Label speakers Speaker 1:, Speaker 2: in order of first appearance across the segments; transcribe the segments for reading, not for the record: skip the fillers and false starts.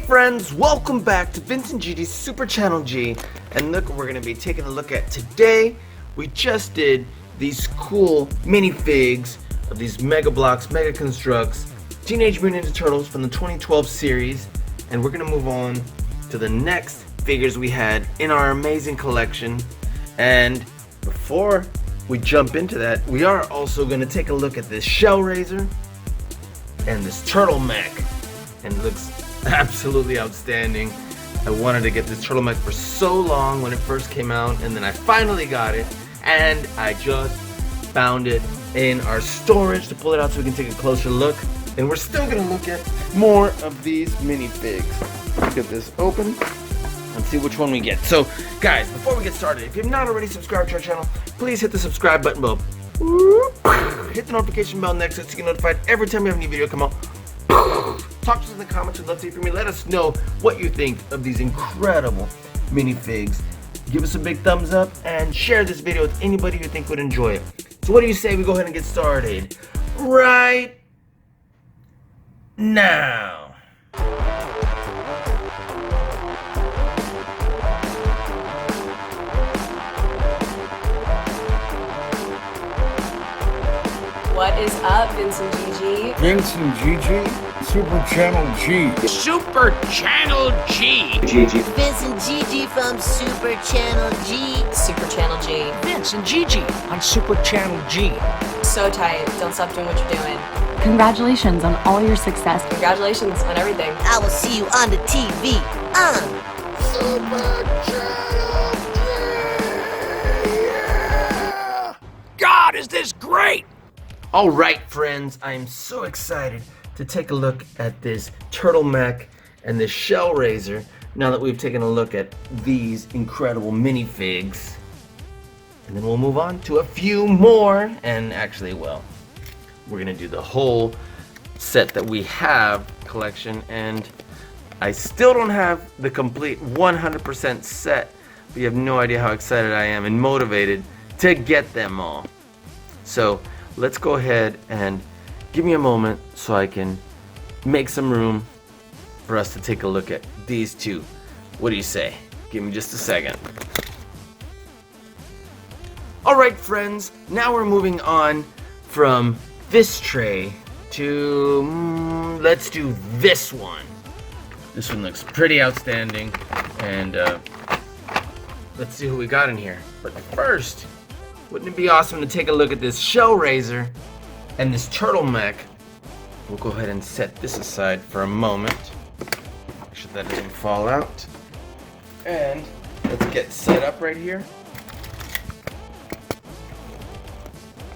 Speaker 1: friends, welcome back to Vincent GD's Super Channel G, and look what we're going to be taking a look at today. We just did these cool minifigs of these Mega BLOX, Mega CONSTRUX, Teenage Mutant Ninja Turtles from the 2012 series, and we're going to move on to the next figures we had in our amazing collection. And before we jump into that, we are also going to take a look at this Shell Razor and this Turtleneck, and it looks absolutely outstanding. I wanted to get this Turtleneck for so long when it first came out, and then I finally got it, and I just found it in our storage to pull it out so we can take a closer look. And we're still going to look at more of these minifigs. Let's get this open and see which one we get. So guys, before we get started, if you've not already subscribed to our channel, please hit the subscribe button below. Hit the notification bell next so you get notified every time we have a new video come out. Talk to us in the comments. We'd love to hear from you. Let us know what you think of these incredible minifigs. Give us a big thumbs up and share this video with anybody you think would enjoy it. So what do you say we go ahead and get started right now?
Speaker 2: What is up, Vincent GG?
Speaker 3: Vincent GG, Super Channel G.
Speaker 4: Super Channel G.
Speaker 5: GG.
Speaker 6: Vincent GG from Super Channel G.
Speaker 2: Super Channel G.
Speaker 4: Vincent GG on Super Channel G.
Speaker 2: So tight. Don't stop doing what you're doing.
Speaker 7: Congratulations on all your success.
Speaker 2: Congratulations on everything.
Speaker 6: I will see you on the TV on
Speaker 3: Super Channel G.
Speaker 4: God, is this great!
Speaker 1: Alright friends, I am so excited to take a look at this Turtleneck and this Shell Razor now that we've taken a look at these incredible minifigs. And then we'll move on to a few more, and actually, well, we're gonna do the whole set that we have collection, and I still don't have the complete 100% set, but you have no idea how excited I am and motivated to get them all. So let's go ahead and give me a moment so I can make some room for us to take a look at these two. What do you say? Give me just a second. Alright friends, now we're moving on from this tray to, let's do this one. This one looks pretty outstanding, and let's see who we got in here. But first, wouldn't it be awesome to take a look at this Shell Razor and this Turtleneck? We'll go ahead and set this aside for a moment. Make sure that doesn't fall out. And let's get set up right here.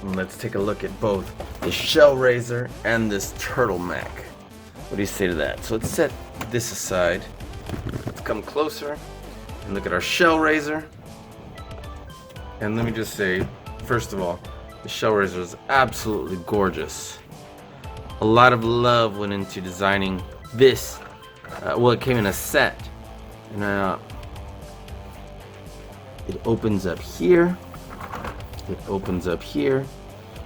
Speaker 1: And let's take a look at both the Shell Razor and this Turtleneck. What do you say to that? So let's set this aside. Let's come closer and look at our Shell Razor. And let me just say, first of all, the Shell Razor is absolutely gorgeous. A lot of love went into designing this. Well, it came in a set. And it opens up here. It opens up here.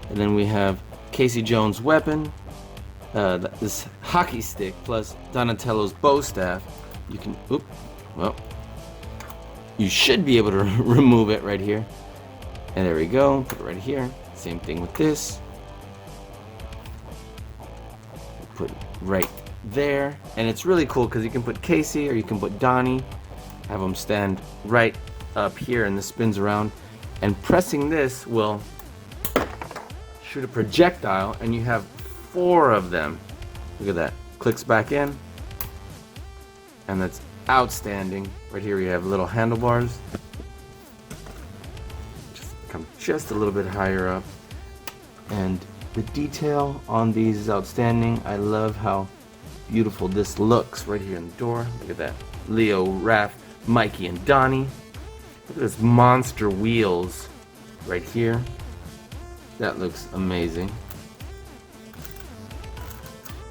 Speaker 1: And then we have Casey Jones' weapon. This hockey stick plus Donatello's bow staff. You can, well, you should be able to remove it right here. And there we go, put it right here. Same thing with this. Put it right there. And it's really cool because you can put Casey or you can put Donnie. Have them stand right up here, and this spins around. And pressing this will shoot a projectile, and you have 4 of them. Look at that. Clicks back in. And that's outstanding. Right here we have little handlebars. Just a little bit higher up, and the detail on these is outstanding. I love how beautiful this looks right here in the door. Look at that. Leo, Raph, Mikey, and Donnie. Look at this monster wheels right here. That looks amazing.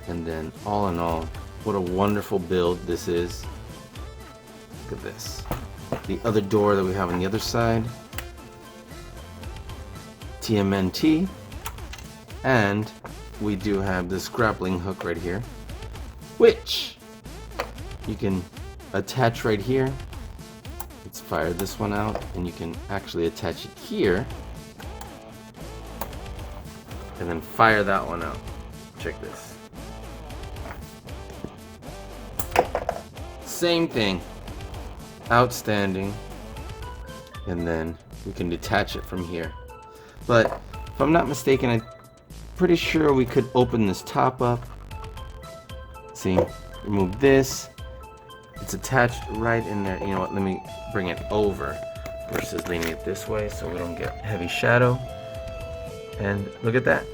Speaker 1: And then all in all, what a wonderful build this is. Look at this. The other door that we have on the other side. TMNT, and we do have this grappling hook right here, which you can attach right here. Let's fire this one out, and you can actually attach it here, and then fire that one out. Check this. Same thing. Outstanding. And then we can detach it from here. But if I'm not mistaken, I'm pretty sure we could open this top up. See, remove this. It's attached right in there. You know what, let me bring it over versus leaning it this way so we don't get heavy shadow. And look at that.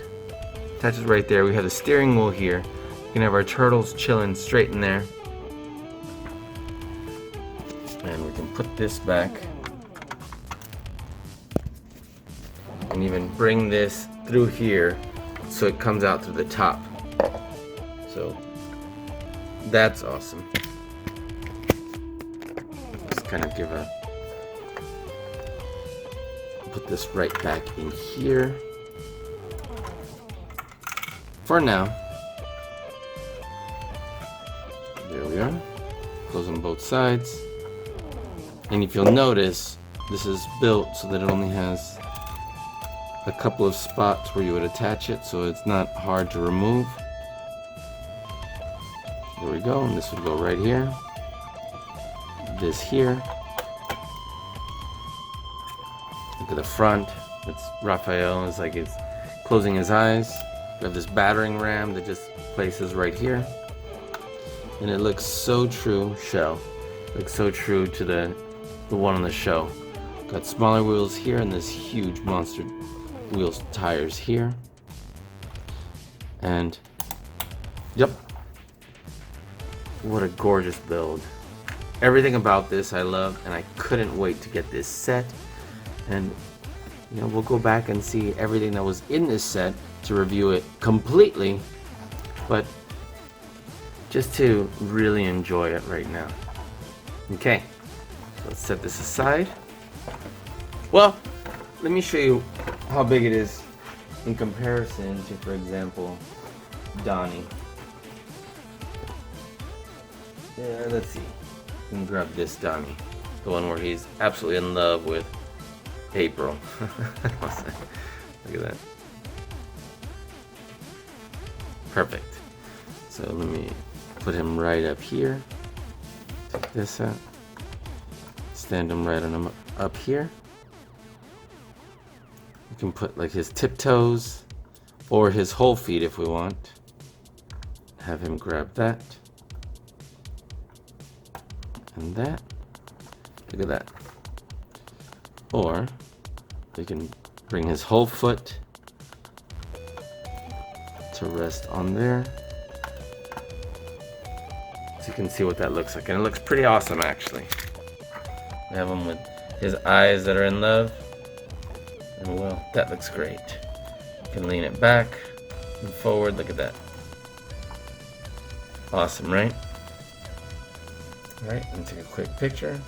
Speaker 1: Attaches right there. We have the steering wheel here. We can have our turtles chilling straight in there. And we can put this back. And even bring this through here so it comes out through the top. So that's awesome. Just kind of put this right back in here for now. There we are. Close on both sides. And if you'll notice, this is built so that it only has a couple of spots where you would attach it, so it's not hard to remove. There we go, and this would go right here. This here. Look at the front. It's Raphael. It's like it's closing his eyes. We have this battering ram that just places right here. And it looks so true, shell. Looks so true to the one on the show. Got smaller wheels here and this huge monster wheels tires here. And yep, what a gorgeous build. Everything about this I love, and I couldn't wait to get this set. And you know, we'll go back and see everything that was in this set to review it completely, but just to really enjoy it right now. Okay, so let's set this aside. Well, let me show you how big it is in comparison to, for example, Donnie. Yeah, let's see. We can grab this Donnie, the one where he's absolutely in love with April. Look at that. Perfect. So let me put him right up here. Take this out. Stand him right on him up here. You can put like his tiptoes or his whole feet if we want. Have him grab that. And that. Look at that. Or we can bring his whole foot to rest on there. So you can see what that looks like. And it looks pretty awesome actually. We have him with his eyes that are in love. And well, that looks great. You can lean it back and forward. Look at that. Awesome, right? Alright, let me take a quick picture.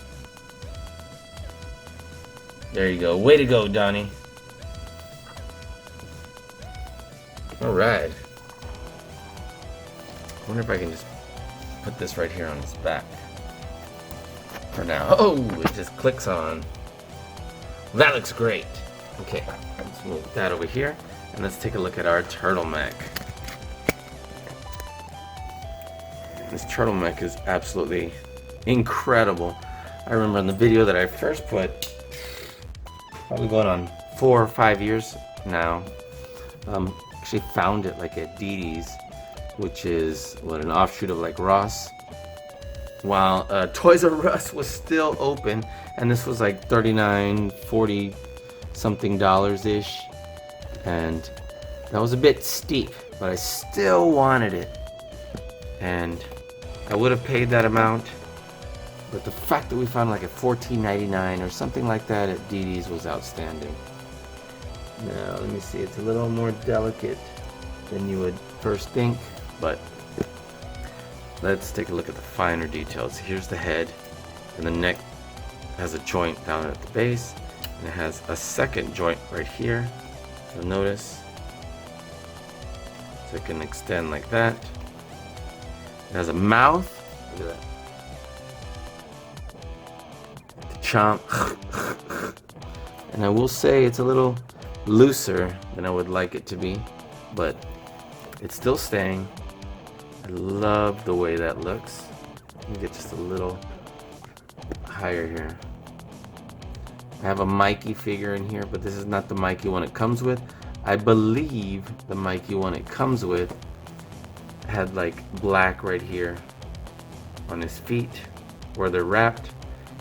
Speaker 1: There you go. Way to go, Donnie. Alright. I wonder if I can just put this right here on his back. For now. Oh, it just clicks on. Well, that looks great. Okay, let's move that over here. And let's take a look at our turtleneck. This turtleneck is absolutely incredible. I remember in the video that I first put, probably going on 4 or 5 years now, actually found it like at Didi's, which is an offshoot of like Ross, while Toys R Us was still open, and this was like $39, $40 something ish, and that was a bit steep, but I still wanted it, and I would have paid that amount. But the fact that we found like a $14.99 or something like that at Didi's was outstanding. Now, let me see. It's a little more delicate than you would first think, but let's take a look at the finer details. Here's the head, and the neck has a joint down at the base, and it has a second joint right here. You'll notice. So it can extend like that. It has a mouth. Look at that. chomp. And I will say it's a little looser than I would like it to be, but it's still staying. I love the way that looks. Let me get just a little higher here. I have a Mikey figure in here, but this is not the Mikey one it comes with. I believe the Mikey one it comes with had like black right here on his feet where they're wrapped,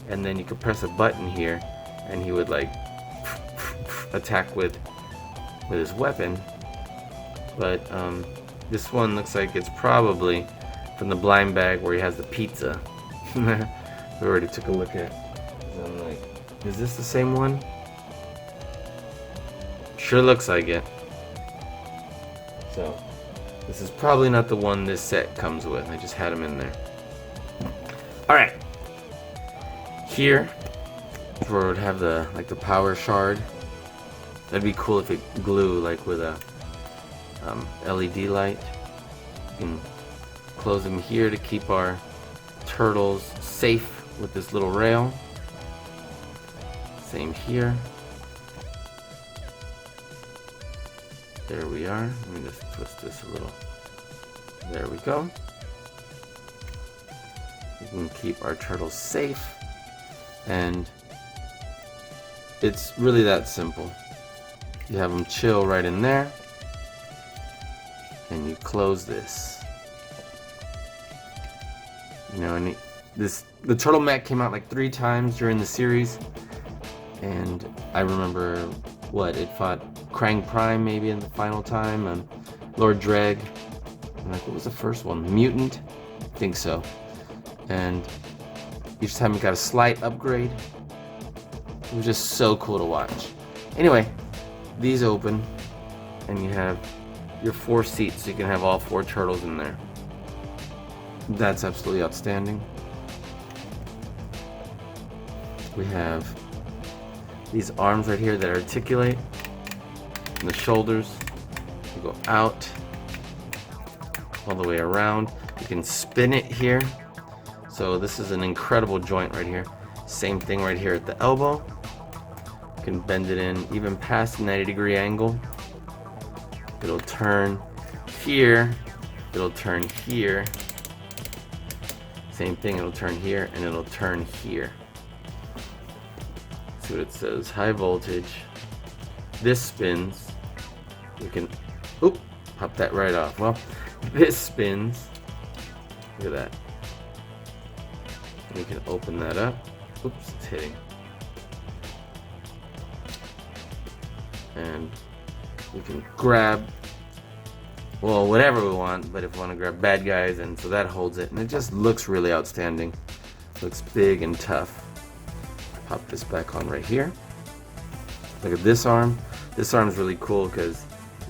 Speaker 1: and then you could press a button here and he would like attack with his weapon. But this one looks like it's probably from the blind bag where he has the pizza. We already took a look at. So I'm like, is this the same one? Sure looks like it. So this is probably not the one this set comes with. I just had them in there. Alright. Here is where it would have the the power shard. That'd be cool if it glue like with a LED light. You can close them here to keep our turtles safe with this little rail. Same here. There we are. Let me just twist this a little. There we go. We can keep our turtles safe, and it's really that simple. You have them chill right in there, and you close this. You know, and the Turtleneck came out like 3 times during the series, and I remember it fought Krang Prime maybe in the final time, and Lord Dreg. And like, what was the first one? Mutant? I think so. And each time it got a slight upgrade. It was just so cool to watch. Anyway, these open, and you have your 4 seats, so you can have all 4 turtles in there. That's absolutely outstanding. We have these arms right here that articulate, and the shoulders you go out all the way around. You can spin it here, so this is an incredible joint right here. Same thing right here at the elbow. You can bend it in even past the 90-degree angle. It'll turn here, it'll turn here. Same thing, it'll turn here, and it'll turn here. See what it says, high voltage. This spins. You can, oop, pop that right off. Well, this spins. Look at that. And you can open that up. Oops, it's hitting. And we can grab, well, whatever we want, but if we want to grab bad guys, and so that holds it, and it just looks really outstanding. Looks big and tough. Pop this back on right here. Look at this arm. This arm is really cool because,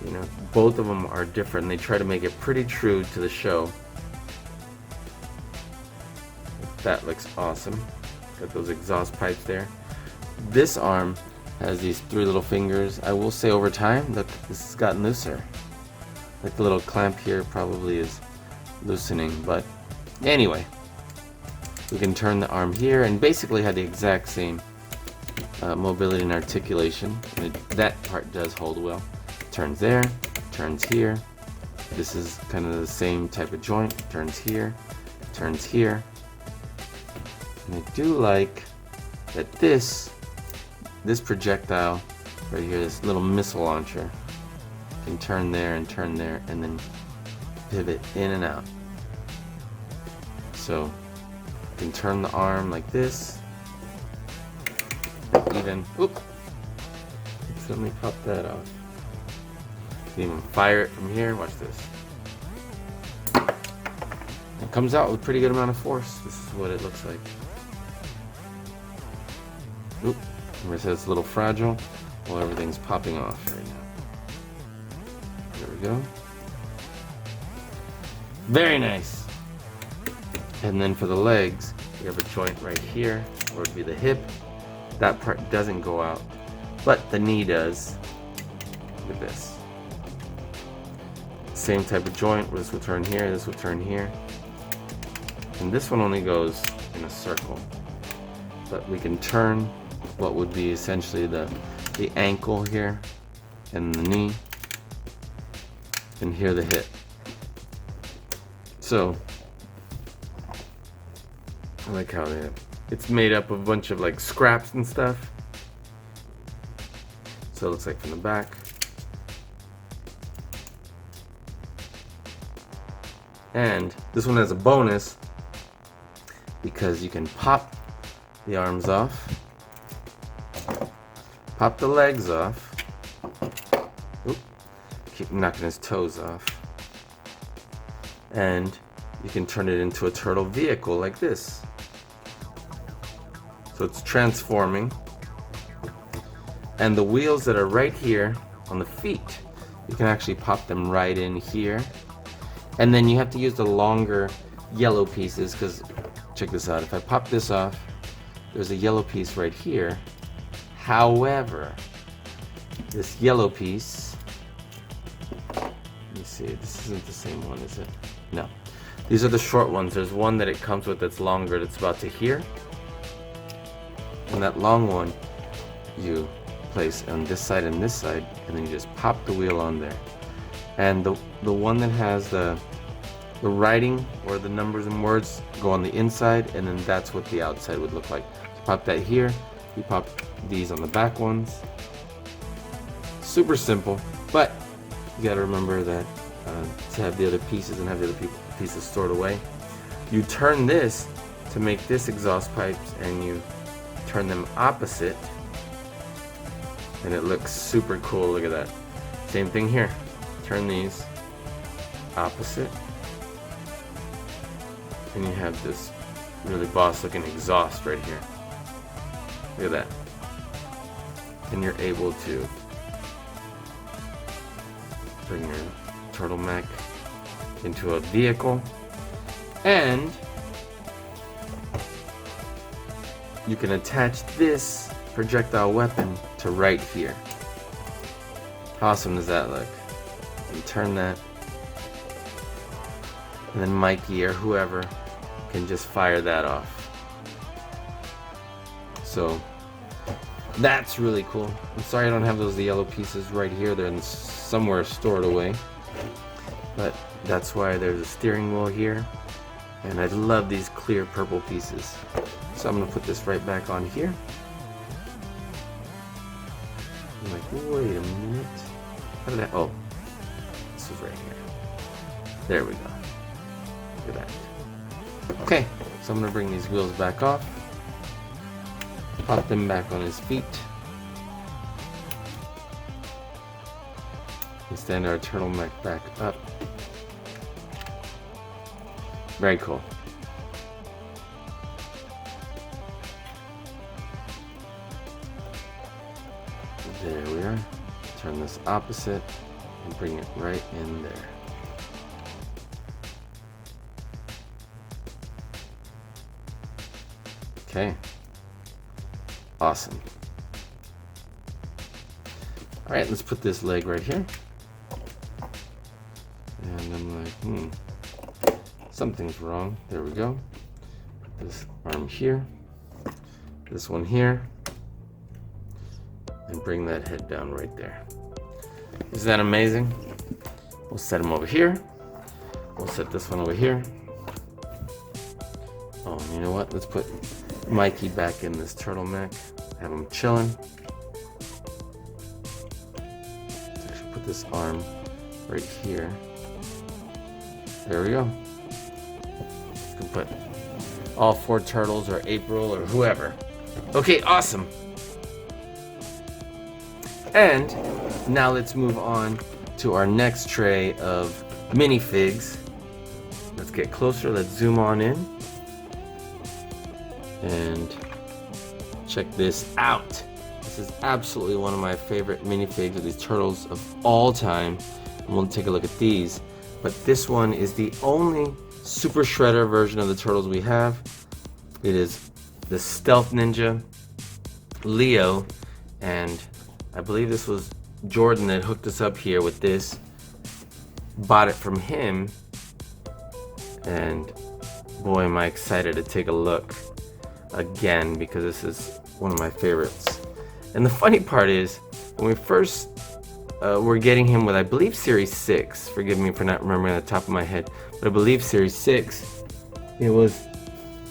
Speaker 1: you know, both of them are different. They try to make it pretty true to the show. That looks awesome. Got those exhaust pipes there. This arm has these 3 little fingers. I will say over time, look, this has gotten looser. Like the little clamp here probably is loosening, but anyway, we can turn the arm here and basically have the exact same mobility and articulation. And that part does hold well. Turns there, turns here. This is kind of the same type of joint. Turns here, turns here. And I do like that this projectile right here, this little missile launcher, can turn there, and then pivot in and out. So you can turn the arm like this. Even, oop, let me pop that off. You can even fire it from here. Watch this. It comes out with a pretty good amount of force. This is what it looks like. Oop, remember it says it's a little fragile. Well, everything's popping off right now. There we go. Very nice. And then for the legs, we have a joint right here, where it would be the hip. That part doesn't go out, but the knee does. Look at this. Same type of joint, this will turn here, this will turn here. And this one only goes in a circle. but we can turn what would be essentially the ankle here and the knee, and here the hip. So I like how it's made up of a bunch of like scraps and stuff. So it looks like from the back. And this one has a bonus because you can pop the arms off, pop the legs off. Oop, keep knocking his toes off. And you can turn it into a turtle vehicle like this. So it's transforming. And the wheels that are right here on the feet, you can actually pop them right in here. And then you have to use the longer yellow pieces, because check this out. If I pop this off, there's a yellow piece right here. However, this yellow piece, let me see, this isn't the same one, is it? No. These are the short ones. There's one that it comes with that's longer, that's about to here. And that long one, you place on this side and this side, and then you just pop the wheel on there. And the one that has the writing or the numbers and words go on the inside, and then that's what the outside would look like. So pop that here, you pop these on the back ones. Super simple, but you gotta remember that to have the other pieces and have the other pieces stored away. You turn this to make this exhaust pipes, and you turn them opposite, and it looks super cool. Look at that. Same thing here. Turn these opposite, and you have this really boss looking exhaust right here. Look at that. And you're able to bring your turtleneck into a vehicle, and you can attach this projectile weapon to right here. How awesome does that look? You turn that, and then Mikey or whoever can just fire that off. So that's really cool. I'm sorry I don't have those yellow pieces right here. They're somewhere stored away. But that's why there's a steering wheel here. And I love these clear purple pieces. So I'm gonna put this right back on here. I'm like, wait a minute. How did that, oh, this is right here. There we go. Look at that. Okay, so I'm gonna bring these wheels back off. Pop them back on his feet. And stand our turtleneck back up. Very cool. There we are. Turn this opposite and bring it right in there. Okay. Awesome. All right, let's put this leg right here. And I'm like, something's wrong. There we go. Put this arm here. This one here. And bring that head down right there. Isn't that amazing? We'll set him over here. We'll set this one over here. Oh, and you know what? Let's put Mikey back in this turtleneck. Have him chilling. Let's actually put this arm right here. There we go. You can put all 4 turtles or April or whoever. Okay, awesome. And now let's move on to our next tray of minifigs. Let's get closer. Let's zoom on in. And check this out. This is absolutely one of my favorite minifigs of these turtles of all time. And we'll take a look at these. But this one is the only Super Shredder version of the turtles we have. It is the Stealth Ninja Leo, and I believe this was Jordan that hooked us up here with this. Bought it from him, and boy am I excited to take a look. again because this is one of my favorites. And the funny part is, when we first were getting him with, I believe, Series 6, forgive me for not remembering on the top of my head, but I believe Series 6, it was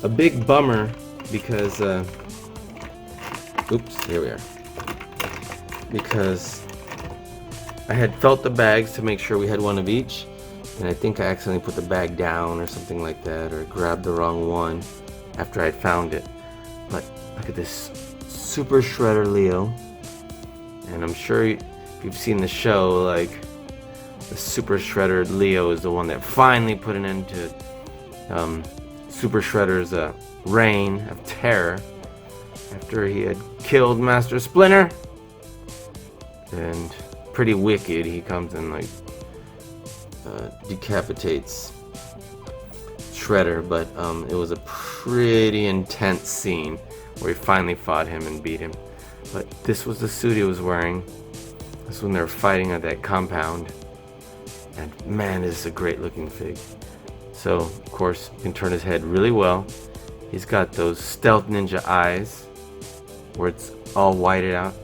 Speaker 1: a big bummer because, oops, here we are. Because I had felt the bags to make sure we had one of each, and I think I accidentally put the bag down or something like that, or grabbed the wrong one after I'd found it. But look at this Super Shredder Leo, and I'm sure if you've seen the show, like, the Super Shredder Leo is the one that finally put an end to Super Shredder's reign of terror after he had killed Master Splinter. And pretty wicked, he comes and like decapitates Shredder, but it was a pretty intense scene where he finally fought him and beat him. But this was the suit he was wearing. This is when they were fighting at that compound, and man, this is a great looking fig. So of course you can turn his head really well. He's got those stealth ninja eyes where it's all whited out.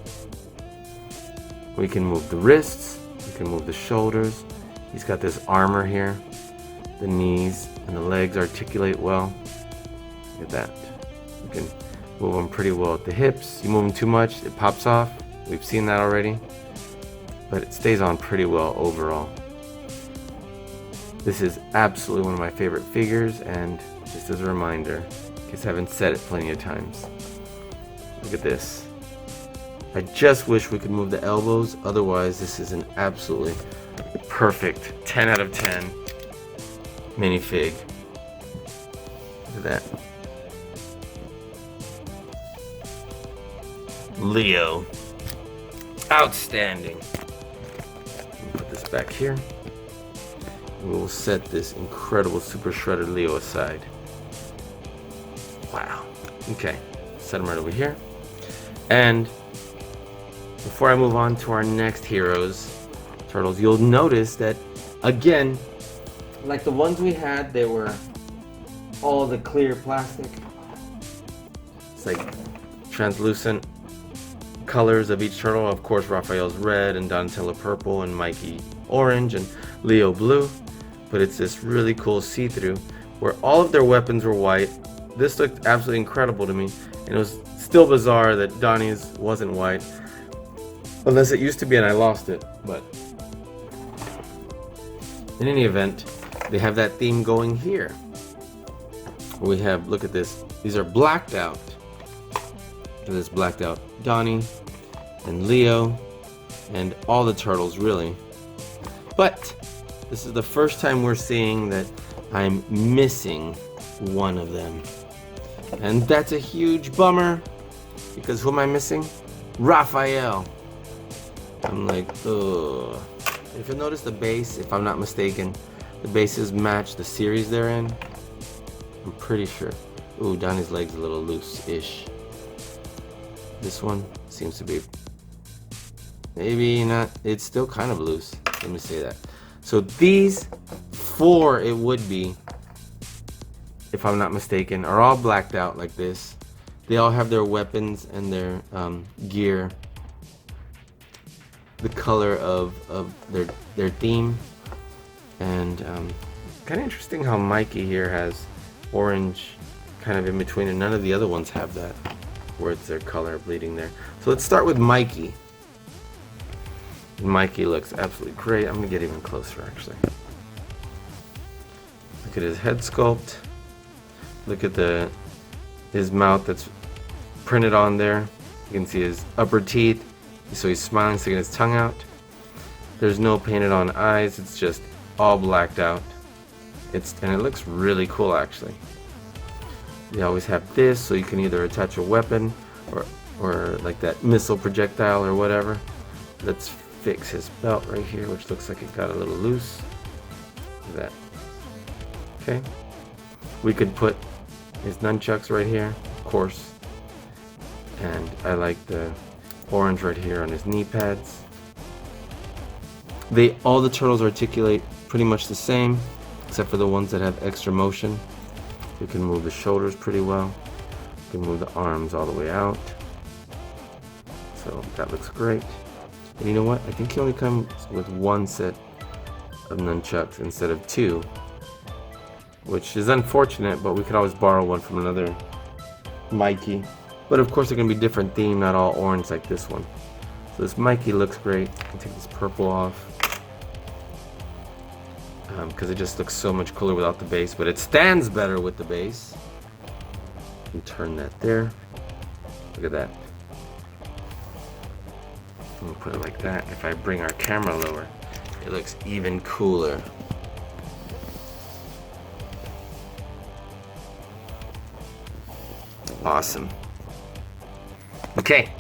Speaker 1: We can move the wrists, we can move the shoulders. He's got this armor here. The knees and the legs articulate well. Look at that. You can move them pretty well at the hips. You move them too much, it pops off. We've seen that already. But it stays on pretty well overall. This is absolutely one of my favorite figures, and just as a reminder, in case I haven't said it plenty of times, look at this. I just wish we could move the elbows, otherwise this is an absolutely perfect 10 out of 10 minifig. Look at that. Leo. Outstanding. Put this back here. We will set this incredible Super Shredder Leo aside. Wow. Okay. Set him right over here. And before I move on to our next heroes, turtles, you'll notice that, again, like the ones we had, they were all the clear plastic. It's like translucent colors of each turtle. Of course, Raphael's red and Donatello purple and Mikey orange and Leo blue. But it's this really cool see-through where all of their weapons were white. This looked absolutely incredible to me, and it was still bizarre that Donnie's wasn't white. Unless it used to be and I lost it, but in any event, they have that theme going here. We have, look at this, these are blacked out. Look at this blacked out Donnie and Leo and all the turtles really. But this is the first time we're seeing that I'm missing one of them. And that's a huge bummer, because who am I missing? Raphael. I'm like, ugh. If you notice the base, if I'm not mistaken, the bases match the series they're in. I'm pretty sure. Ooh, Donnie's leg's a little loose-ish. This one seems to be, maybe not, it's still kind of loose. Let me say that. So these four, it would be, if I'm not mistaken, are all blacked out like this. They all have their weapons and their gear the color of their theme. And kind of interesting how Mikey here has orange kind of in between, and none of the other ones have that, where it's their color bleeding there. So let's start with Mikey. Mikey looks absolutely great. I'm gonna get even closer actually. Look at his head sculpt. Look at his mouth that's printed on there. You can see his upper teeth. So he's smiling, sticking his tongue out. There's no painted on eyes. It's just all blacked out. And it looks really cool actually. They always have this, so you can either attach a weapon or like that missile projectile or whatever. Let's fix his belt right here, which looks like it got a little loose. Look at that. Okay. We could put his nunchucks right here, of course. And I like the orange right here on his knee pads. All the turtles articulate pretty much the same, except for the ones that have extra motion. You can move the shoulders pretty well. can move the arms all the way out. So that looks great. And you know what? I think he only comes with one set of nunchucks instead of two, which is unfortunate, but we could always borrow one from another Mikey. But of course, they're going to be different theme, not all orange like this one. So this Mikey looks great. I can take this purple off because it just looks so much cooler without the base, but it stands better with the base. And turn that there. Look at that. I'm gonna put it like that. If I bring our camera lower, it looks even cooler. Awesome. Okay,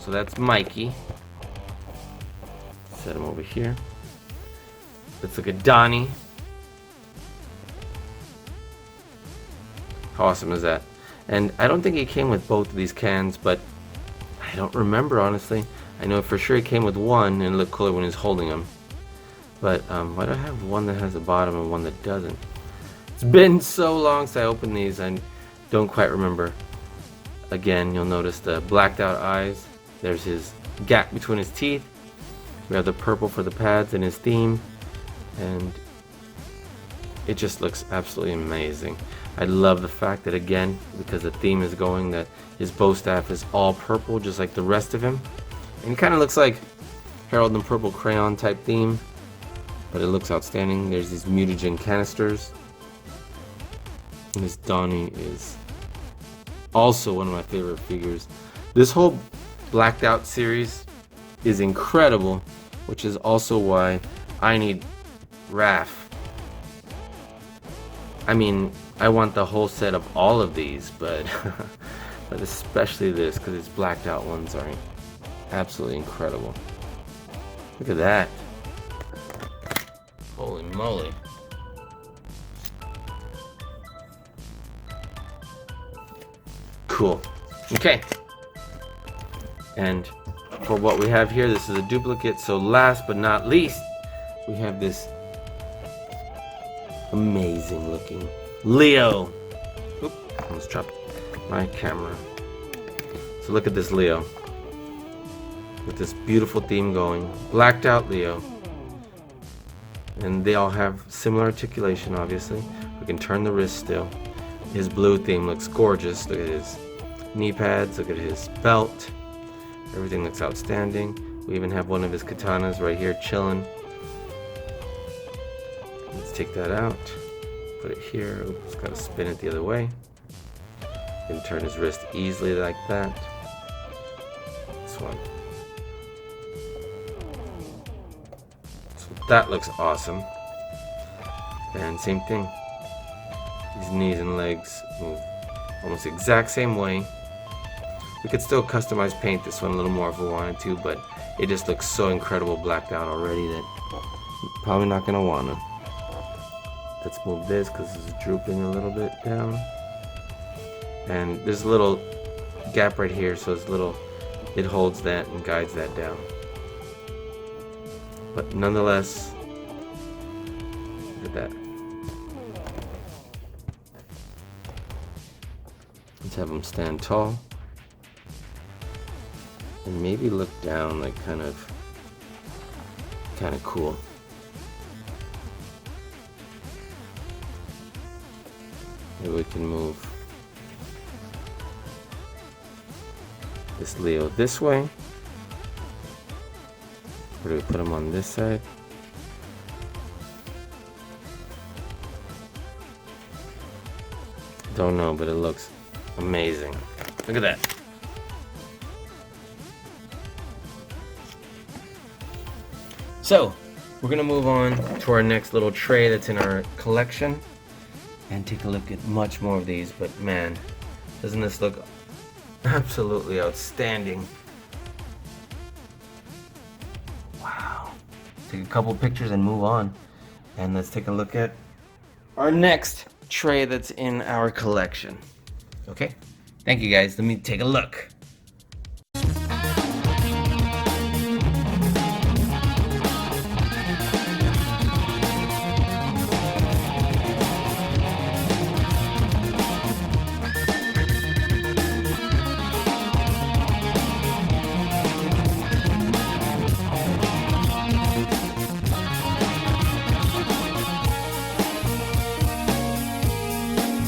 Speaker 1: so that's Mikey. Set him over here. Let's look at Donnie. How awesome is that? And I don't think he came with both of these cans, but I don't remember, honestly. I know for sure he came with one, and it looked cooler when he's holding them. But why do I have one that has a bottom and one that doesn't? It's been so long since I opened these, I don't quite remember. Again, you'll notice the blacked out eyes. There's his gap between his teeth. We have the purple for the pads and his theme. And it just looks absolutely amazing. I love the fact that, again, because the theme is going, that his bow staff is all purple, just like the rest of him. And it kind of looks like Harold and Purple Crayon type theme, but it looks outstanding. There's these mutagen canisters. And this Donnie is also one of my favorite figures. This whole blacked out series is incredible, which is also why I need Raph. I mean, I want the whole set of all of these, but but especially this, because its blacked out ones are absolutely incredible. Look at that. Holy moly. Cool. Okay. And for what we have here, this is a duplicate. So last but not least, we have this amazing looking Leo. Oop, almost dropped my camera. So look at this Leo with this beautiful theme going. Blacked out Leo. And they all have similar articulation, obviously. We can turn the wrist still. His blue theme looks gorgeous. Look at his knee pads, look at his belt. Everything looks outstanding. We even have one of his katanas right here chilling. Let's take that out. Put it here. Oops, gotta spin it the other way. You can turn his wrist easily like that. This one. So that looks awesome. And same thing. These knees and legs move almost the exact same way. We could still customize paint this one a little more if we wanted to, but it just looks so incredible blacked out already that I'm probably not gonna wanna. Let's move this because this is drooping a little bit down. And there's a little gap right here, so it's little, it holds that and guides that down. But nonetheless, look at that. Let's have them stand tall. And maybe look down, like kind of cool. Maybe we can move this Leo this way. Or do we put him on this side? Don't know, but it looks amazing. Look at that. So, we're gonna move on to our next little tray that's in our collection and take a look at much more of these, but man, doesn't this look absolutely outstanding? Wow. Take a couple pictures and move on. And let's take a look at our next tray that's in our collection. Okay? Thank you guys. Let me take a look.